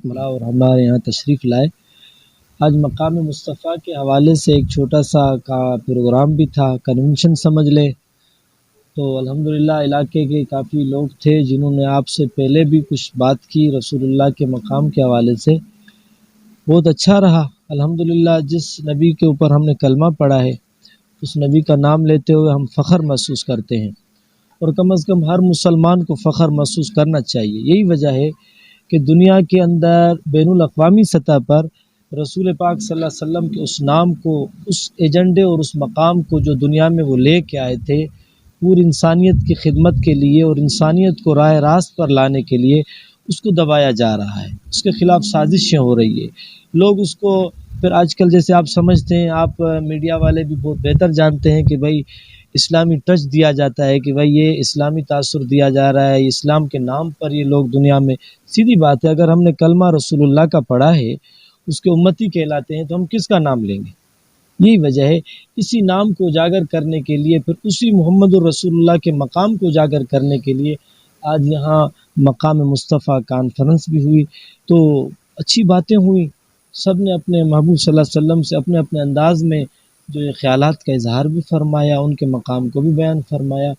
ملا اور ہمارے یہاں تشریف لائے۔ آج مقام مصطفیٰ کے حوالے سے ایک چھوٹا سا پروگرام بھی تھا، کنونشن سمجھ لے۔ تو الحمدللہ علاقے کے کافی لوگ تھے جنہوں نے آپ سے پہلے بھی کچھ بات کی رسول اللہ کے مقام کے حوالے سے، بہت اچھا رہا۔ الحمدللہ جس نبی کے اوپر ہم نے کلمہ پڑھا ہے اس نبی کا نام لیتے ہوئے ہم فخر محسوس کرتے ہیں، اور کم از کم ہر مسلمان کو فخر محسوس کرنا چاہیے۔ یہی وجہ ہے کہ دنیا کے اندر بین الاقوامی سطح پر رسول پاک صلی اللہ علیہ وسلم کے اس نام کو، اس ایجنڈے اور اس مقام کو جو دنیا میں وہ لے کے آئے تھے پوری انسانیت کی خدمت کے لیے اور انسانیت کو راہ راست پر لانے کے لیے، اس کو دبایا جا رہا ہے، اس کے خلاف سازشیں ہو رہی ہے۔ لوگ اس کو پھر آج کل جیسے آپ سمجھتے ہیں، آپ میڈیا والے بھی بہت بہتر جانتے ہیں کہ بھائی اسلامی ٹچ دیا جاتا ہے، کہ بھائی یہ اسلامی تاثر دیا جا رہا ہے، اسلام کے نام پر یہ لوگ دنیا میں، سیدھی بات ہے اگر ہم نے کلمہ رسول اللہ کا پڑھا ہے، اس کے امتی کہلاتے ہیں، تو ہم کس کا نام لیں گے؟ یہی وجہ ہے اسی نام کو اجاگر کرنے کے لیے، پھر اسی محمد الرسول اللہ کے مقام کو اجاگر کرنے کے لیے آج یہاں مقام مصطفیٰ کانفرنس بھی ہوئی، تو اچھی باتیں ہوئیں، سب نے اپنے محبوب صلی اللہ علیہ وسلم سے اپنے اپنے انداز میں جو خیالات کا اظہار بھی فرمایا، ان کے مقام کو بھی بیان فرمایا۔